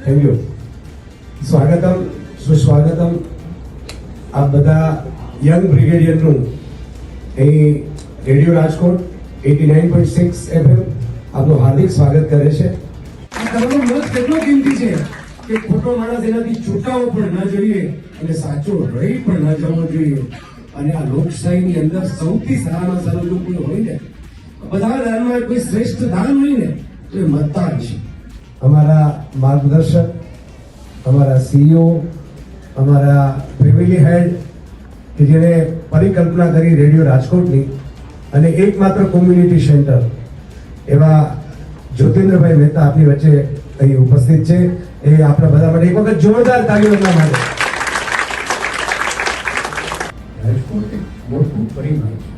Thank you. સ્વાગતમ સુસ્વાગતમ આપ બધા young બ્રિગેડિયરનું અહીં રેડિયો રાજકોટ 89.6 FM આપનું હાર્દિક સ્વાગત કરે છે. તમારો મત કેટલો કિંમતી છે કે ખોટો માણસ એનાથી ચૂકાવો પણ ના જોઈએ અને સાચો રહી પણ ના જવો જોઈએ. અને આ લોકશાહીની અંદર સૌથી સારામાં સારું જો કોઈ હોય ને, બધા દાનમાં કોઈ શ્રેષ્ઠ દાન હોય ને તો એ મતદાન છે. અમારા માર્ગદર્શક, અમારા CEO, અમારા ફેમિલી હેડ કે જેણે પરિકલ્પના કરી રેડિયો રાજકોટની અને એકમાત્ર કોમ્યુનિટી સેન્ટર એવા જ્યોતિન્દ્રભાઈ મહેતા આપની વચ્ચે અહીં ઉપસ્થિત છે. એ આપણા બધા માટે એક વખત જોરદાર તાળીઓ એમના માટે. રાજકોટ એક મોટું પરિવાર છે.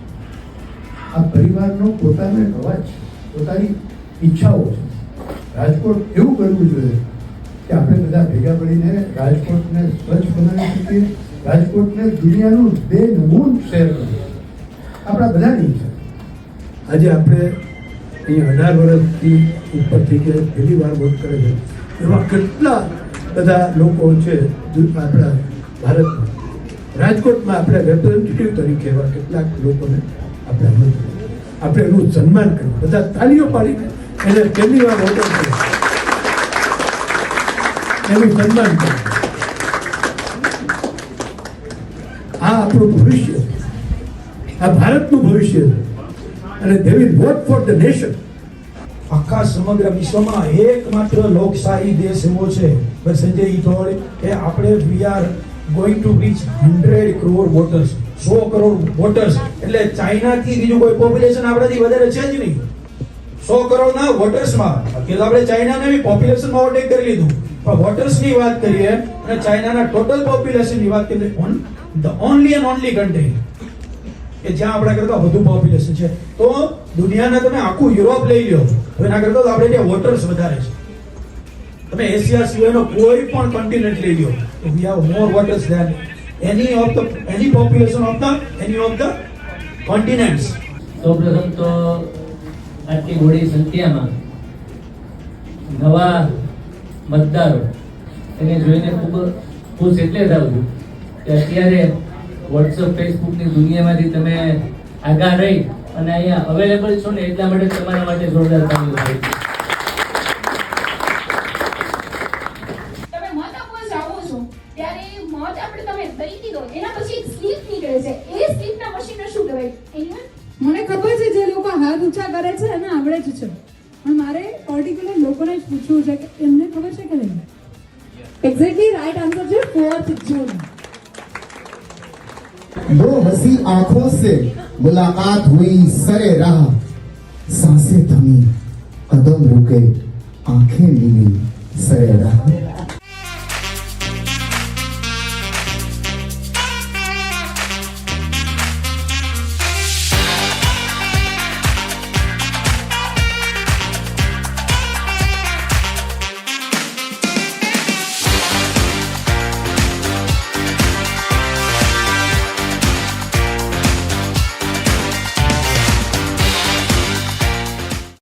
આ પરિવારનો પોતાનો એક અવાજ છે, પોતાની ઈચ્છાઓ છે. રાજકોટ એવું કરવું જોઈએ કે આપણે બધા ભેગા મળીને રાજકોટને સ્વચ્છ બનાવી શકીએ, રાજકોટને દુનિયાનું બેનમૂન શહેર કરીએ. આપણા બધાની ઈચ્છા. આજે આપણે અહીંયા 18 વર્ષથી ઉપરથી કે પહેલી વાર મત કરે છે એવા કેટલા બધા લોકો છે આપણા ભારતમાં. રાજકોટમાં આપણે રેપ્રેઝેન્ટેટિવ તરીકે એવા કેટલાક લોકોને આપણે એનું સન્માન કર્યું. બધા તાળીઓ પાડીને એને પહેલી વાર વોટર કર્યું, એનું સન્માન કર્યું. આ આપણું ભવિષ્ય છે, આ ભારતનું ભવિષ્ય છે અને they will vote for the nation. આખા સમગ્ર વિશ્વમાં એકમાત્ર લોકશાહી દેશ એવો છે સંજય ઈથોડ કે આપણે we are going to reach 100 crore voters, 100 crore voters. એટલે ચાઇનાથી બીજું કોઈ પોપ્યુલેશન આપણાથી વધારે છે જ નહીં. 100 કરોડના વોટર્સમાં એટલે આપણે ચાઇનાને બી પોપ્યુલેશનમાં ઓવરટેક કરી લીધું. પણ વોટર્સની વાત કરીએ અને ચાઇનાના ટોટલ પોપ્યુલેશનની વાત કરીએ, the only and only country કે જ્યાં આપણા કરતા વધુ પોપ્યુલેશન છે. તો દુનિયાના તમે આખું યુરોપ લઈ લો, તો એના કરતા આપણે ત્યાં વોટર્સ વધારે છે. તમે એશિયા સિવાયનો કોઈ પણ કોન્ટિનેન્ટ લઈ લો, we have more waters than any population of any of the continents. સૌપ્રથમ તો આટલી મોટી સંખ્યામાં નવા મતદારો એને જોઈને ખૂબ ખુશ એટલે થાવ છું કે અત્યારે વોટ્સઅપ ફેસબુકની દુનિયામાંથી તમે આગળ રહી અને અહીંયા અવેલેબલ છો ને એટલા માટે તમારા માટે જોરદાર તાળીઓ થાય છે. મને ખબર છે જે લોકો હાથ ઊંચા કરે છે એને આવડે જ છે, પણ મારે પર્ટિક્યુલર લોકોને જ પૂછવું છે કે એમને ખબર છે કે નહીં. એક્ઝેક્ટલી રાઈટ આન્સર છે 4th જૂન. दो हंसी आंखों से मुलाकात हुई सरे राह, सांसें थमी कदम रुके आंखें मिली सरे राह.